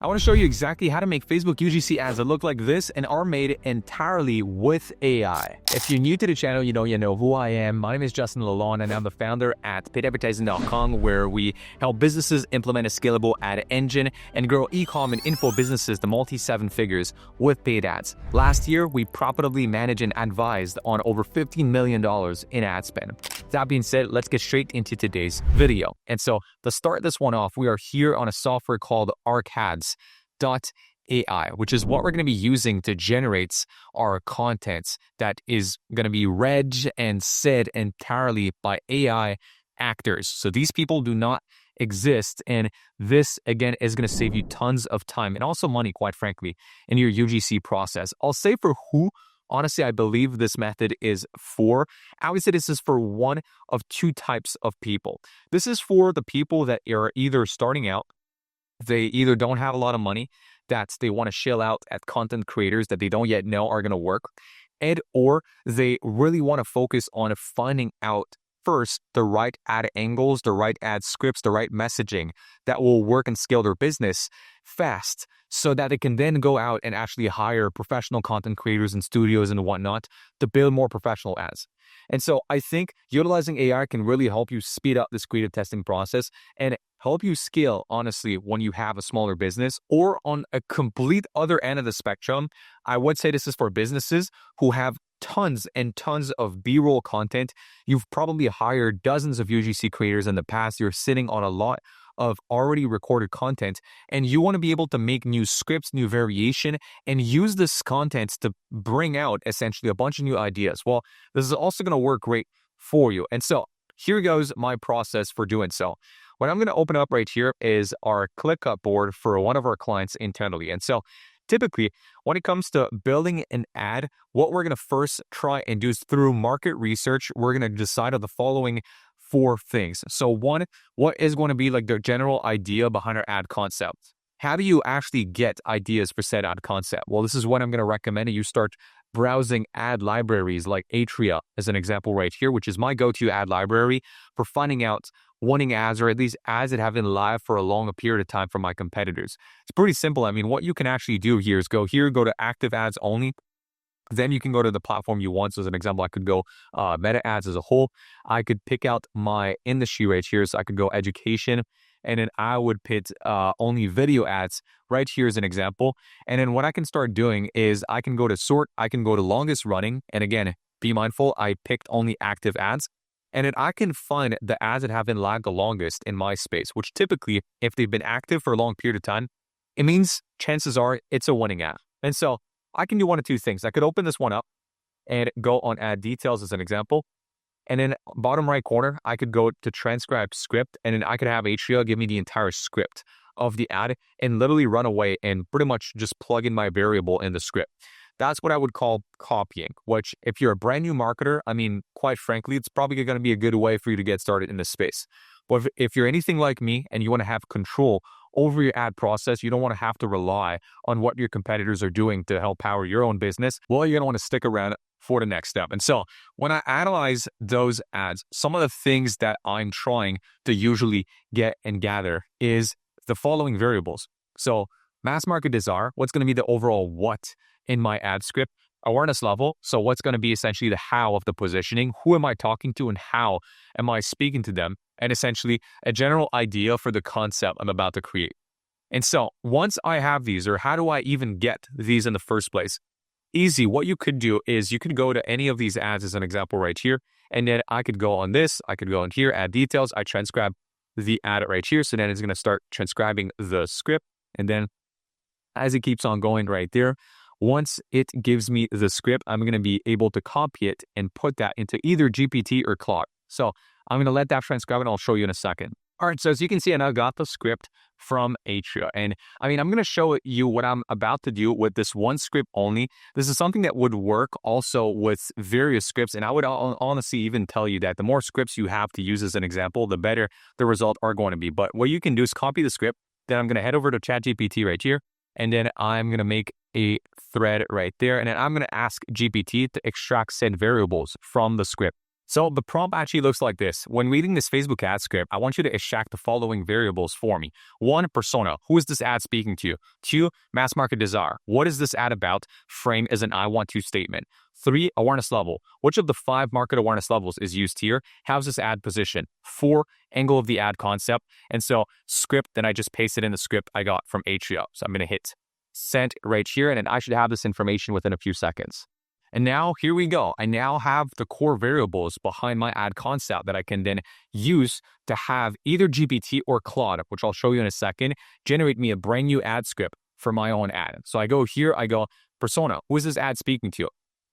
I want to show you exactly how to make Facebook UGC ads that look like this and are made entirely with AI. If you're new to the channel, you know who I am. My name is Justin Lalonde, and I'm the founder at paidadvertising.com, where we help businesses implement a scalable ad engine and grow e-com and info businesses to multi-seven figures with paid ads. Last year, we profitably managed and advised on over $15 million in ad spend. That being said, let's get straight into today's video. And so to start this one off, we are here on a software called Arcads.ai, which is what we're going to be using to generate our content that is going to be read and said entirely by AI actors. So these people do not exist, and this again is going to save you tons of time and also money, quite frankly, in your UGC process. I'll say for who honestly I believe this method is for. I would say this is for one of two types of people. This is for the people that are either starting out, they either don't have a lot of money that they want to shell out at content creators that they don't yet know are going to work, and or they really want to focus on finding out first the right ad angles, the right ad scripts, the right messaging that will work and scale their business fast, so that they can then go out and actually hire professional content creators and studios and whatnot to build more professional ads. And so I think utilizing AI can really help you speed up this creative testing process and help you scale, honestly, when you have a smaller business. Or on a complete other end of the spectrum, I would say this is for businesses who have tons and tons of B-roll content. You've probably hired dozens of UGC creators in the past. You're sitting on a lot of already recorded content, and you want to be able to make new scripts, new variation, and use this content to bring out essentially a bunch of new ideas. Well, this is also going to work great for you. And so here goes my process for doing so. What I'm going to open up right here is our ClickUp board for one of our clients internally. And so typically, when it comes to building an ad, what we're going to first try and do is through market research, we're going to decide on the following four things. So one, what is going to be like the general idea behind our ad concept? How do you actually get ideas for said ad concept? Well, this is what I'm going to recommend that you start browsing ad libraries like Atria as an example right here, which is my go-to ad library for finding out wanting ads, or at least ads that have been live for a long period of time from my competitors. It's pretty simple. I mean, what you can actually do here is go to active ads only. Then you can go to the platform you want. So as an example, I could go meta ads as a whole. I could pick out my industry right here. So I could go education, and then I would put only video ads right here as an example. And then what I can start doing is I can go to sort, I can go to longest running. And again, be mindful, I picked only active ads. And then I can find the ads that have been lagged the longest in my space, which typically, if they've been active for a long period of time, it means chances are it's a winning ad. And so I can do one of two things. I could open this one up and go on ad details as an example. And then bottom right corner, I could go to transcribe script, and then I could have Atria give me the entire script of the ad and literally run away and pretty much just plug in my variable in the script. That's what I would call copying, which if you're a brand new marketer, I mean, quite frankly, it's probably going to be a good way for you to get started in this space. But if you're anything like me and you want to have control over your ad process, you don't want to have to rely on what your competitors are doing to help power your own business, well, you're going to want to stick around for the next step. And so when I analyze those ads, some of the things that I'm trying to usually get and gather is the following variables. So mass market desire, what's going to be the overall what in my ad script? Awareness level, so what's going to be essentially the how of the positioning? Who am I talking to and how am I speaking to them? And essentially a general idea for the concept I'm about to create. And so once I have these, or how do I even get these in the first place? Easy. What you could do is you could go to any of these ads as an example right here. And then I could go on this, I could go in here, add details. I transcribe the ad right here. So then it's going to start transcribing the script. And then as it keeps on going right there, once it gives me the script, I'm going to be able to copy it and put that into either GPT or Claude. So I'm going to let that transcribe, and I'll show you in a second. All right, so as you can see, I now got the script from Atria. And I mean, I'm going to show you what I'm about to do with this one script only. This is something that would work also with various scripts. And I would honestly even tell you that the more scripts you have to use as an example, the better the result are going to be. But what you can do is copy the script. Then I'm going to head over to ChatGPT right here. And then I'm going to make a thread right there. And then I'm going to ask GPT to extract said variables from the script. So the prompt actually looks like this. When reading this Facebook ad script, I want you to extract the following variables for me. 1, persona. Who is this ad speaking to? 2, mass market desire. What is this ad about? Frame as an I want to statement. 3, awareness level. Which of the 5 market awareness levels is used here? How's this ad position? 4, angle of the ad concept. And so script, then I just pasted in the script I got from Atrio. So I'm going to hit send right here, and then I should have this information within a few seconds. And now here we go. I now have the core variables behind my ad concept that I can then use to have either GPT or Claude, which I'll show you in a second, generate me a brand new ad script for my own ad. So I go here, I go persona. Who is this ad speaking to?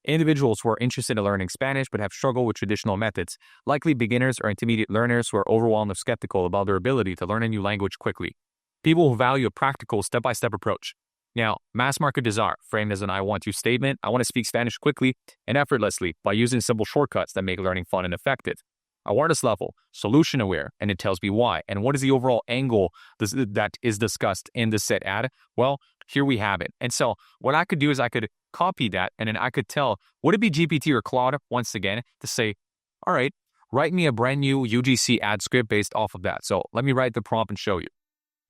Individuals who are interested in learning Spanish but have struggled with traditional methods, likely beginners or intermediate learners who are overwhelmed or skeptical about their ability to learn a new language quickly. People who value a practical step-by-step approach. Now, mass market desire, framed as an I want to statement. I want to speak Spanish quickly and effortlessly by using simple shortcuts that make learning fun and effective. Awareness level, solution aware, and it tells me why. And what is the overall angle that is discussed in the set ad? Well, here we have it. And so what I could do is I could copy that, and then I could tell, would it be GPT or Claude, once again, to say, all right, write me a brand new UGC ad script based off of that. So let me write the prompt and show you.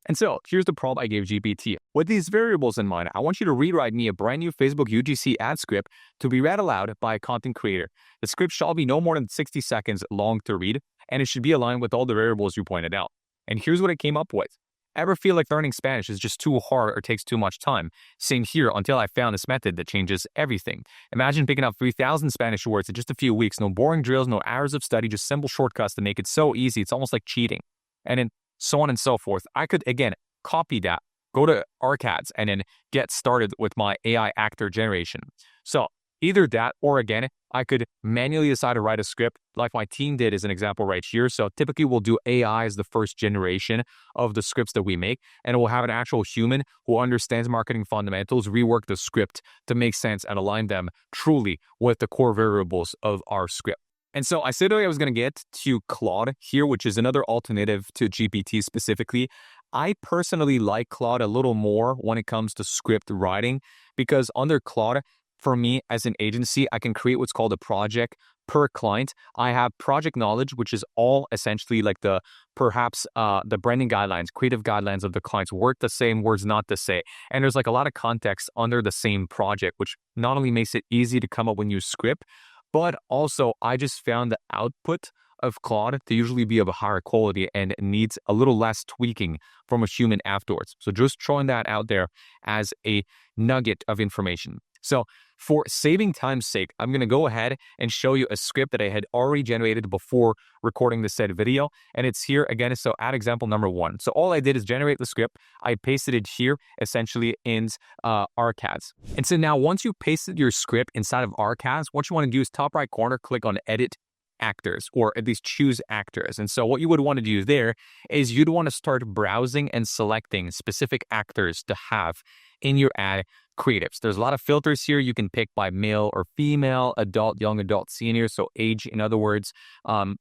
And so here's the prompt I gave GPT. With these variables in mind, I want you to rewrite me a brand new Facebook UGC ad script to be read aloud by a content creator. The script shall be no more than 60 seconds long to read, and it should be aligned with all the variables you pointed out. And here's what I came up with. Ever feel like learning Spanish is just too hard or takes too much time? Same here until I found this method that changes everything. Imagine picking up 3,000 Spanish words in just a few weeks. No boring drills, no hours of study, just simple shortcuts to make it so easy. It's almost like cheating. And then so on and so forth. I could, again, copy that, go to ARCADS, and then get started with my AI actor generation. So either that, or again, I could manually decide to write a script like my team did as an example right here. So typically we'll do AI as the first generation of the scripts that we make, and we'll have an actual human who understands marketing fundamentals, rework the script to make sense and align them truly with the core variables of our script. And so I said I was going to get to Claude here, which is another alternative to GPT specifically. I personally like Claude a little more when it comes to script writing, because under Claude, for me as an agency, I can create what's called a project per client. I have project knowledge, which is all essentially like the branding guidelines, creative guidelines of the clients, word to say and words not to say. And there's like a lot of context under the same project, which not only makes it easy to come up with new script, but also I just found the output of Claude to usually be of a higher quality and needs a little less tweaking from a human afterwards. So just throwing that out there as a nugget of information. So for saving time's sake, I'm going to go ahead and show you a script that I had already generated before recording the said video. And it's here again. So ad example number 1. So all I did is generate the script. I pasted it here essentially in ARCADS. And so now once you pasted your script inside of ARCADS, what you want to do is top right corner, click on edit actors, or at least choose actors. And so what you would want to do there is you'd want to start browsing and selecting specific actors to have in your ad creatives. There's a lot of filters here. You can pick by male or female, adult, young adult, senior. So age, in other words,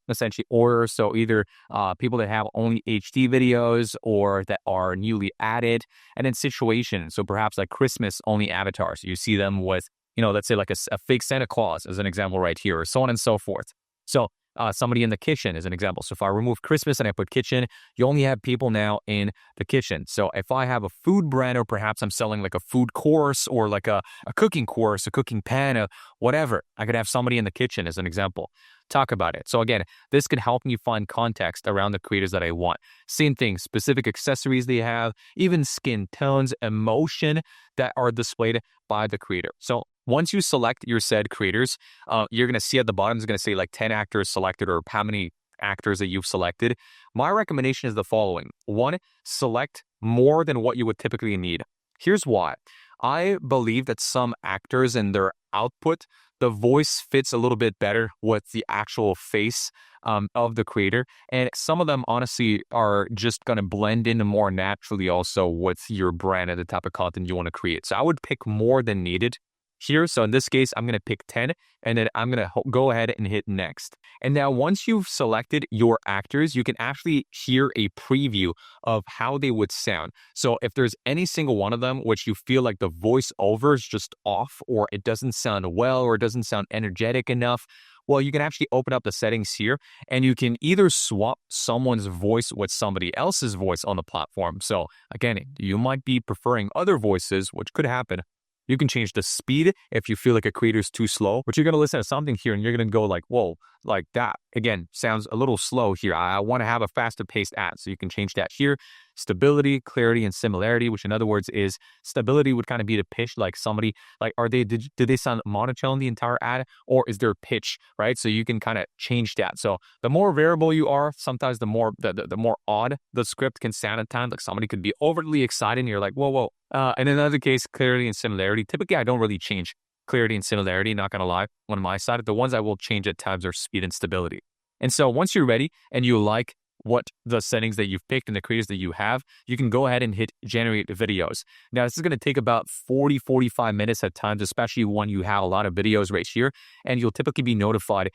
essentially order. So either people that have only HD videos or that are newly added, and then situation. So perhaps like Christmas only avatars. You see them with, let's say like a fake Santa Claus as an example right here, or so on and so forth. So somebody in the kitchen is an example. So if I remove Christmas and I put kitchen, you only have people now in the kitchen. So if I have a food brand, or perhaps I'm selling like a food course or like a cooking course, a cooking pan, or whatever, I could have somebody in the kitchen as an example. Talk about it. So again, this can help me find context around the creators that I want. Same thing, specific accessories they have, even skin tones, emotion that are displayed by the creator. So once you select your said creators, you're going to see at the bottom, it's going to say like 10 actors selected, or how many actors that you've selected. My recommendation is the following. 1, select more than what you would typically need. Here's why. I believe that some actors and their output, the voice fits a little bit better with the actual face of the creator. And some of them honestly are just going to blend in more naturally also with your brand and the type of content you want to create. So I would pick more than needed here. So in this case, I'm going to pick 10, and then I'm going to go ahead and hit next. And now once you've selected your actors, you can actually hear a preview of how they would sound. So if there's any single one of them which you feel like the voiceover is just off, or it doesn't sound well, or it doesn't sound energetic enough, Well, you can actually open up the settings here and you can either swap someone's voice with somebody else's voice on the platform. So again, you might be preferring other voices, which could happen. You can change the speed if you feel like a creator is too slow, but you're going to listen to something here and you're going to go like, whoa, like that. Again, sounds a little slow here. I want to have a faster paced ad. So you can change that here. Stability, clarity, and similarity, which in other words is stability would kind of be the pitch, like somebody, like, did they sound monotone the entire ad or is there a pitch, right? So you can kind of change that. So the more variable you are, sometimes the more odd the script can sound at times. Like somebody could be overly excited and you're like, whoa, whoa. And in another case, clarity and similarity. Typically, I don't really change clarity and similarity, not going to lie, on my side. The ones I will change at times are speed and stability. And so once you're ready and you like what the settings that you've picked and the creators that you have, you can go ahead and hit generate videos. Now, this is going to take about 45 minutes at times, especially when you have a lot of videos right here, and you'll typically be notified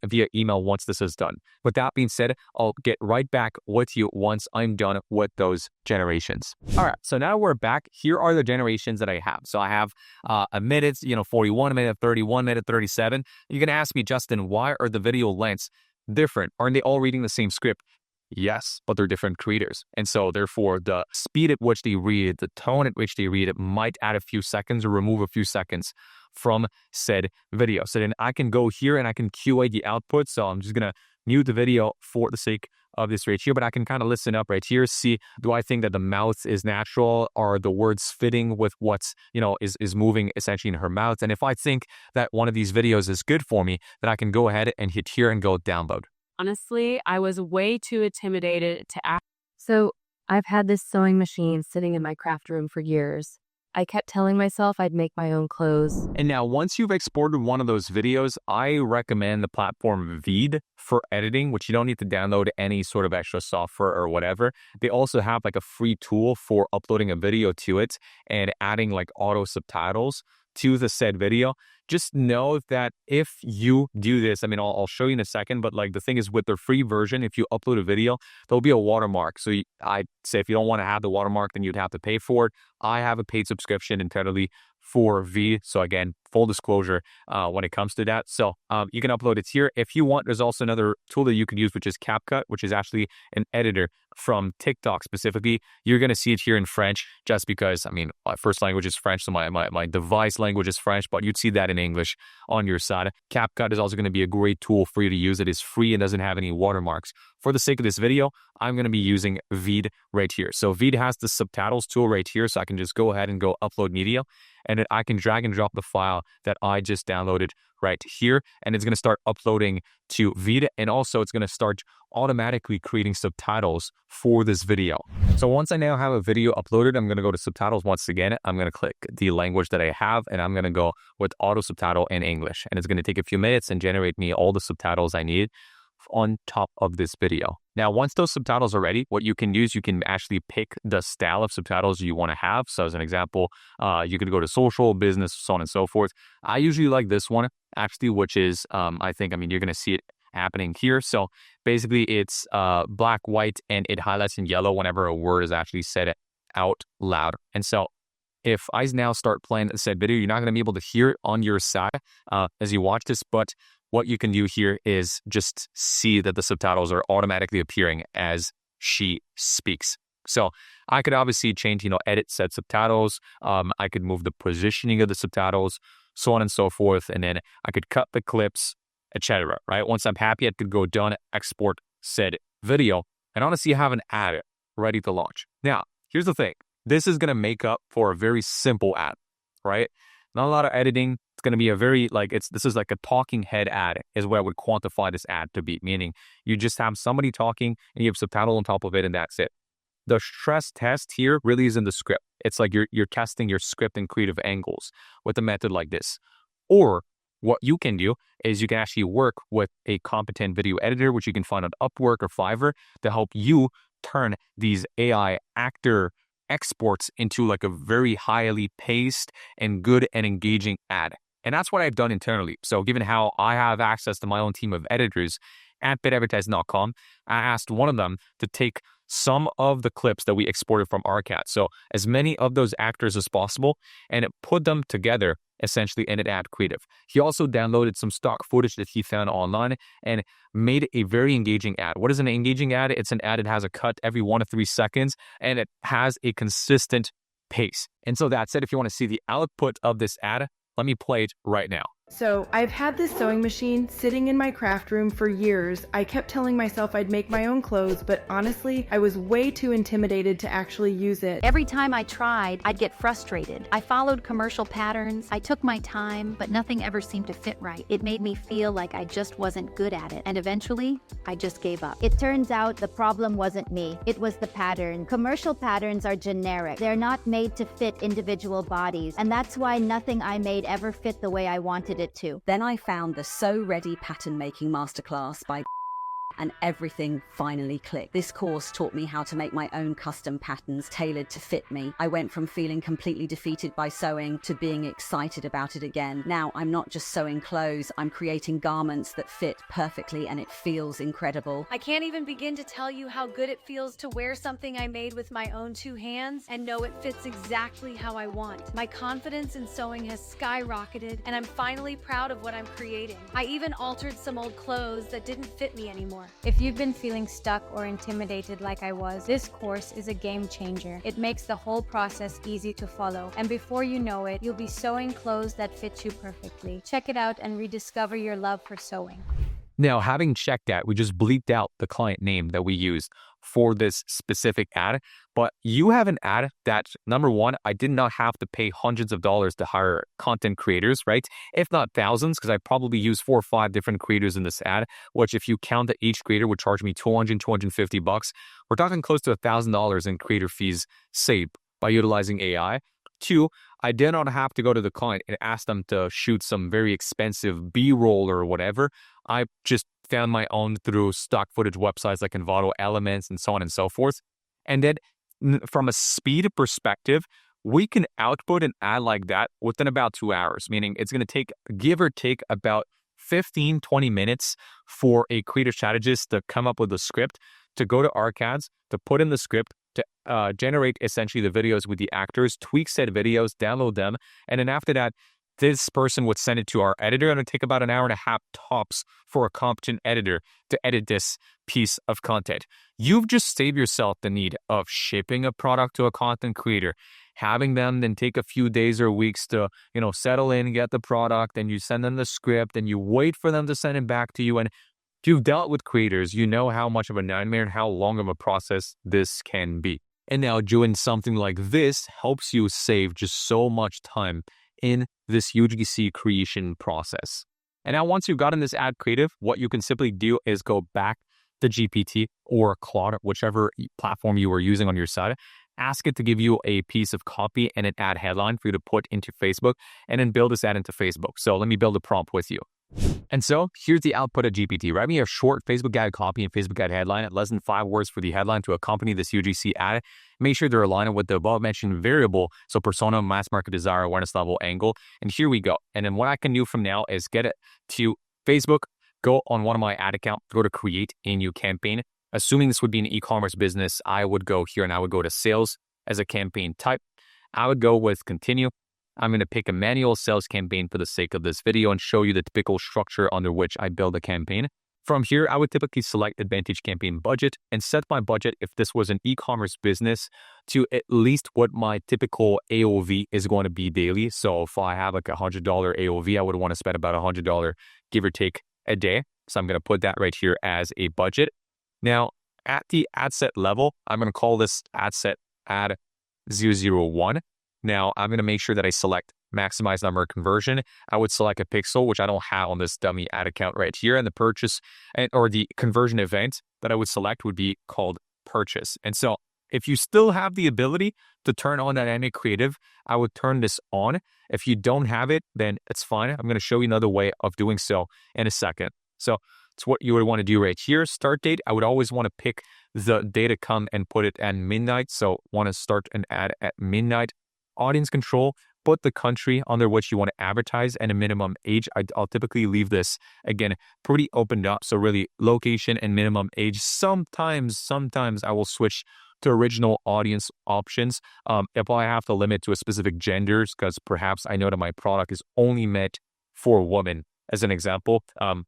via email once this is done. With that being said, I'll get right back with you once I'm done with those generations. All right, so now we're back. Here are the generations that I have. So I have a minute, 41, a minute 31, minute 37. You're going to ask me, Justin, why are the video lengths different? Aren't they all reading the same script? Yes, but they're different creators. And so therefore the speed at which they read, the tone at which they read it might add a few seconds or remove a few seconds from said video. So then I can go here and I can QA the output. So I'm just going to mute the video for the sake of this right here, but I can kind of listen up right here, see, do I think that the mouth is natural? Are the words fitting with what's, is moving essentially in her mouth? And if I think that one of these videos is good for me, then I can go ahead and hit here and go download. Honestly, I was way too intimidated to act. So I've had this sewing machine sitting in my craft room for years. I kept telling myself I'd make my own clothes. And now once you've exported one of those videos, I recommend the platform Veed for editing, which you don't need to download any sort of extra software or whatever. They also have like a free tool for uploading a video to it and adding like auto subtitles to the said video. Just know that if you do this, I mean, I'll show you in a second, but like the thing is with the free version, if you upload a video, there'll be a watermark. So I'd say if you don't want to have the watermark, then you'd have to pay for it. I have a paid subscription entirely for V. So again, full disclosure when it comes to that. So you can upload it here. If you want, there's also another tool that you can use, which is CapCut, which is actually an editor from TikTok specifically. You're going to see it here in French just because, I mean, my first language is French, so my device language is French, but you'd see that in English on your side. CapCut is also going to be a great tool for you to use. It is free and doesn't have any watermarks. For the sake of this video, I'm going to be using Veed right here. So Veed has the subtitles tool right here, so I can just go ahead and go upload media, and then I can drag and drop the file that I just downloaded right here, and it's going to start uploading to Veed, and also it's going to start automatically creating subtitles for this video. So once I now have a video uploaded, I'm going to go to subtitles once again. I'm going to click the language that I have, and I'm going to go with auto subtitle in English, and it's going to take a few minutes and generate me all the subtitles I need on top of this video. Now, once those subtitles are ready, what you can use, you can actually pick the style of subtitles you want to have. So as an example, you could go to social, business, so on and so forth. I usually like this one, actually, which is, you're going to see it happening here. So basically it's black, white, and it highlights in yellow whenever a word is actually said out loud. And so if I now start playing said video, you're not going to be able to hear it on your side as you watch this, but what you can do here is just see that the subtitles are automatically appearing as she speaks. So I could obviously change, edit said subtitles. I could move the positioning of the subtitles, so on and so forth. And then I could cut the clips, etc. Right? Once I'm happy, I could go done, export said video, and honestly, I have an ad ready to launch. Now, here's the thing. This is going to make up for a very simple ad, right? Not a lot of editing. It's going to be a very, this is like a talking head ad is what I would quantify this ad to be, meaning you just have somebody talking and you have subtitle on top of it and that's it. The stress test here really is in the script. It's like you're testing your script and creative angles with a method like this. Or what you can do is you can actually work with a competent video editor, which you can find on Upwork or Fiverr, to help you turn these AI actor exports into like a very highly paced and good and engaging ad. And that's what I've done internally. So given how I have access to my own team of editors at bitadvertising.com, I asked one of them to take some of the clips that we exported from ARCAT, so as many of those actors as possible, and it put them together essentially in an ad creative. He also downloaded some stock footage that he found online and made a very engaging ad. What is an engaging ad? It's an ad that has a cut every 1 to 3 seconds and it has a consistent pace. And so that said, if you want to see the output of this ad, let me play it right now. So I've had this sewing machine sitting in my craft room for years. I kept telling myself I'd make my own clothes, but honestly, I was way too intimidated to actually use it. Every time I tried, I'd get frustrated. I followed commercial patterns, I took my time, but nothing ever seemed to fit right. It made me feel like I just wasn't good at it, and eventually, I just gave up. It turns out the problem wasn't me, it was the pattern. Commercial patterns are generic. They're not made to fit individual bodies, and that's why nothing I made ever fit the way I wanted it to. Then I found the Sew Ready Pattern Making Masterclass by and everything finally clicked. This course taught me how to make my own custom patterns tailored to fit me. I went from feeling completely defeated by sewing to being excited about it again. Now I'm not just sewing clothes, I'm creating garments that fit perfectly and it feels incredible. I can't even begin to tell you how good it feels to wear something I made with my own 2 hands and know it fits exactly how I want. My confidence in sewing has skyrocketed and I'm finally proud of what I'm creating. I even altered some old clothes that didn't fit me anymore. If you've been feeling stuck or intimidated like I was, this course is a game changer. It makes the whole process easy to follow, and before you know it, you'll be sewing clothes that fit you perfectly. Check it out and rediscover your love for sewing. Now, having checked that, we just bleeped out the client name that we used for this specific ad. But you have an ad that, number one, I did not have to pay hundreds of dollars to hire content creators, right? If not thousands, because I probably used 4 or 5 different creators in this ad, which if you count that each creator would charge me $250, we're talking close to $1,000 in creator fees saved by utilizing AI. 2, I did not have to go to the client and ask them to shoot some very expensive B-roll or whatever. I just found my own through stock footage websites like Envato, Elements, and so on and so forth. And then from a speed perspective, we can output an ad like that within about 2 hours, meaning it's going to take, give or take, about 15, 20 minutes for a creative strategist to come up with a script, to go to ArcAds, to put in the script, to generate essentially the videos with the actors, tweak said videos, download them, and then after that, this person would send it to our editor, and it would take about an hour and a half tops for a competent editor to edit this piece of content. You've just saved yourself the need of shipping a product to a content creator, having them then take a few days or weeks to, settle in, get the product, and you send them the script, and you wait for them to send it back to you. And if you've dealt with creators, you know how much of a nightmare and how long of a process this can be. And now doing something like this helps you save just so much time in this UGC creation process. And now once you've gotten this ad creative, what you can simply do is go back to GPT or Claude, whichever platform you were using on your side, ask it to give you a piece of copy and an ad headline for you to put into Facebook, and then build this ad into Facebook. So let me build a prompt with you. And so here's the output of GPT. Write me a short Facebook ad copy and Facebook ad headline at less than 5 words for the headline to accompany this UGC ad. Make sure they're aligned with the above mentioned variable, so persona, mass market desire, awareness level, angle. And here we go. And then what I can do from now is get it to Facebook, go on one of my ad accounts, go to create a new campaign. Assuming this would be an e-commerce business, I would go here and I would go to sales as a campaign type. I would go with continue. I'm going to pick a manual sales campaign for the sake of this video and show you the typical structure under which I build a campaign. From here, I would typically select Advantage Campaign Budget and set my budget, if this was an e-commerce business, to at least what my typical AOV is going to be daily. So if I have like a $100 AOV, I would want to spend about $100, give or take, a day. So I'm going to put that right here as a budget. Now, at the ad set level, I'm going to call this ad set ad 001. Now, I'm going to make sure that I select maximize number conversion. I would select a pixel, which I don't have on this dummy ad account right here. And the purchase or the conversion event that I would select would be called purchase. And so if you still have the ability to turn on dynamic creative, I would turn this on. If you don't have it, then it's fine. I'm going to show you another way of doing so in a second. So it's what you would want to do right here. Start date, I would always want to pick the day to come and put it at midnight. So want to start an ad at midnight. Audience control, put the country under which you want to advertise and a minimum age. I'll typically leave this, again, pretty opened up. So really location and minimum age. Sometimes I will switch to original audience options, if I have to limit to a specific genders, because perhaps I know that my product is only meant for women, as an example, I'm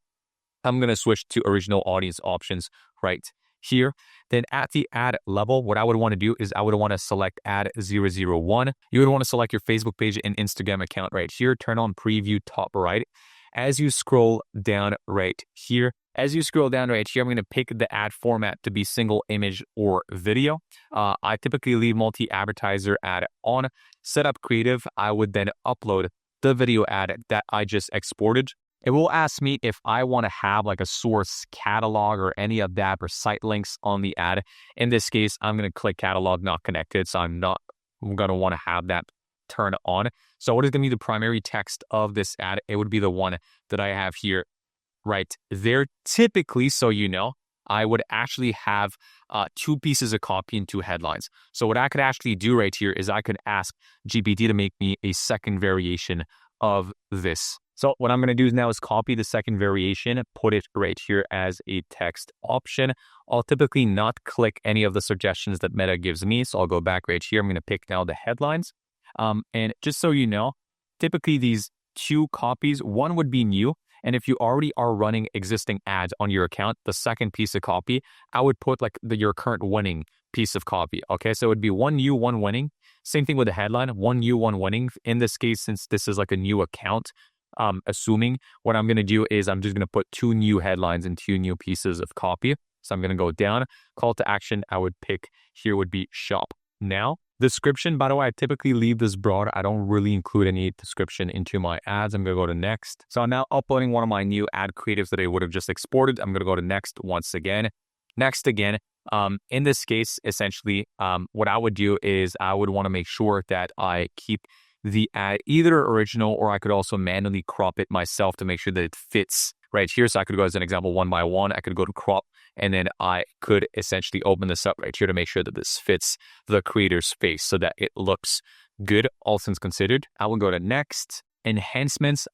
going to switch to original audience options right here. Then at the ad level, what I would want to do is I would want to select ad 001. You would want to select your Facebook page and Instagram account right here. Turn on preview top right. As you scroll down right here, I'm going to pick the ad format to be single image or video. I typically leave multi-advertiser ad on. Set up creative. I would then upload the video ad that I just exported. It will ask me if I want to have like a source catalog or any of that or site links on the ad. In this case, I'm going to click catalog not connected. So I'm going to want to have that turned on. So what is going to be the primary text of this ad? It would be the one that I have here right there. Typically, so you know, I would actually have 2 pieces of copy and 2 headlines. So what I could actually do right here is I could ask GPT to make me a second variation of this. So what I'm going to do now is copy the second variation, put it right here as a text option. I'll typically not click any of the suggestions that Meta gives me. So I'll go back right here. I'm going to pick now the headlines. And just so you know, typically these 2 copies, one would be new. And if you already are running existing ads on your account, the second piece of copy, I would put like your current winning piece of copy. Okay, so it would be 1 new, 1 winning. Same thing with the headline, 1 new, 1 winning. In this case, since this is like a new account, assuming what I'm going to do is I'm just going to put 2 new headlines and 2 new pieces of copy. So I'm going to go down. Call to action, I would pick here would be shop now. Description, by the way, I typically leave this broad. I don't really include any description into my ads. I'm going to go to next. So I'm now uploading one of my new ad creatives that I would have just exported. I'm going to go to next once again. Next again. In this case, essentially, what I would do is I would want to make sure that I keep the ad either original, or I could also manually crop it myself to make sure that it fits right here. So I could go as an example 1 by 1. I could go to crop, and then I could essentially open this up right here to make sure that this fits the creator's face so that it looks good, all things considered. I will go to next. Enhancements,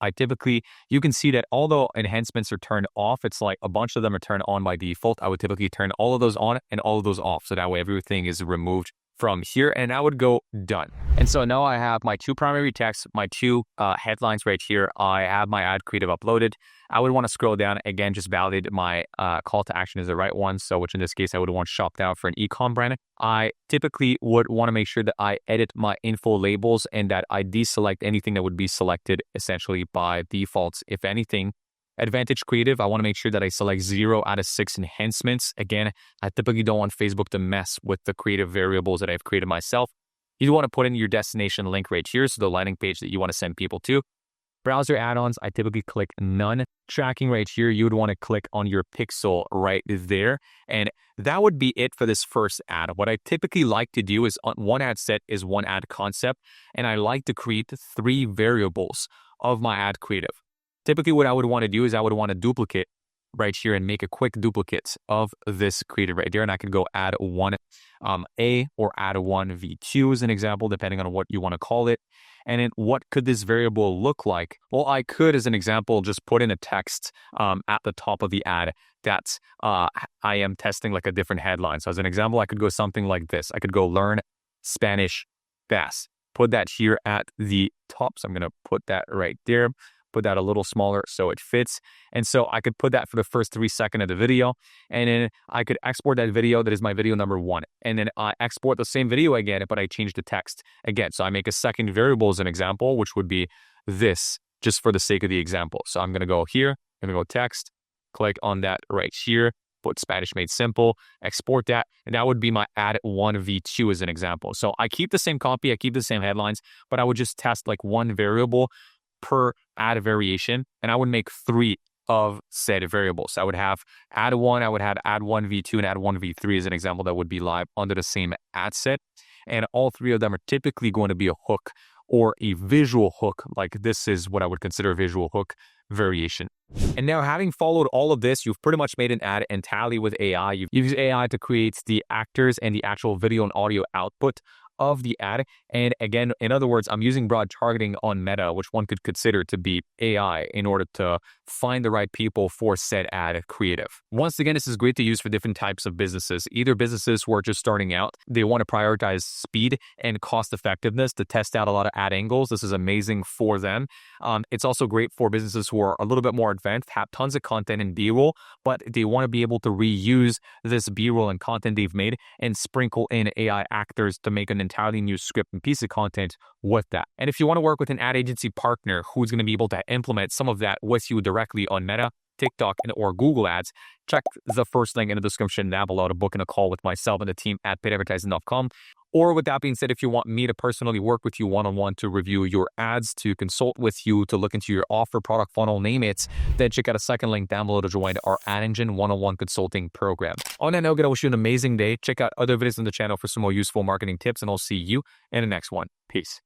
you can see that although enhancements are turned off, it's like a bunch of them are turned on by default. I would typically turn all of those on and all of those off. So that way everything is removed from here, and I would go done. And so now I have my 2 primary texts, my 2 headlines right here. I have my ad creative uploaded. I would want to scroll down again, just validate my call to action is the right one. So which in this case, I would want shop now for an e-com brand. I typically would want to make sure that I edit my info labels and that I deselect anything that would be selected essentially by default, if anything. Advantage creative, I want to make sure that I select 0 out of 6 enhancements. Again, I typically don't want Facebook to mess with the creative variables that I've created myself. You want to put in your destination link right here, so the landing page that you want to send people to. Browser add-ons, I typically click none. Tracking right here, you would want to click on your pixel right there. And that would be it for this first ad. What I typically like to do is one ad set is one ad concept, and I like to create 3 variables of my ad creative. Typically, what I would want to do is I would want to duplicate right here and make a quick duplicate of this creative right there. And I could go add 1 A or add 1 V2 as an example, depending on what you want to call it. And then what could this variable look like? Well, I could, as an example, just put in a text at the top of the ad that I am testing like a different headline. So as an example, I could go something like this. I could go learn Spanish fast. Put that here at the top. So I'm going to put that right there. Put that a little smaller so it fits. And so I could put that for the first 3 seconds of the video. And then I could export that video. That is my video number 1. And then I export the same video again, but I change the text again. So I make a second variable as an example, which would be this, just for the sake of the example. So I'm going to go here, I'm going to go text, click on that right here, put Spanish made simple, export that. And that would be my add 1 V2 as an example. So I keep the same copy, I keep the same headlines, but I would just test like 1 variable per add variation, and I would make 3 of said variables. I would have add 1, I would have add 1 V2 and add 1 V3 as an example that would be live under the same ad set. And all 3 of them are typically going to be a hook or a visual hook. Like this is what I would consider a visual hook variation. And now having followed all of this, you've pretty much made an ad entirely with AI. You've used AI to create the actors and the actual video and audio output of the ad. And again, in other words, I'm using broad targeting on Meta, which one could consider to be AI, in order to find the right people for said ad creative. Once again, this is great to use for different types of businesses. Either businesses who are just starting out, they want to prioritize speed and cost effectiveness to test out a lot of ad angles. This is amazing for them. It's also great for businesses who are a little bit more advanced, have tons of content and B-roll, but they want to be able to reuse this B-roll and content they've made and sprinkle in AI actors to make an entirely new script and piece of content with that. And if you want to work with an ad agency partner who's going to be able to implement some of that with you directly on Meta, TikTok, or Google Ads, check the first link in the description down below to book in a call with myself and the team at paidadvertising.com. Or with that being said, if you want me to personally work with you one-on-one to review your ads, to consult with you, to look into your offer, product funnel, name it, then check out a second link down below to join our Ad Engine one-on-one consulting program. On that note, I wish you an amazing day. Check out other videos on the channel for some more useful marketing tips, and I'll see you in the next one. Peace.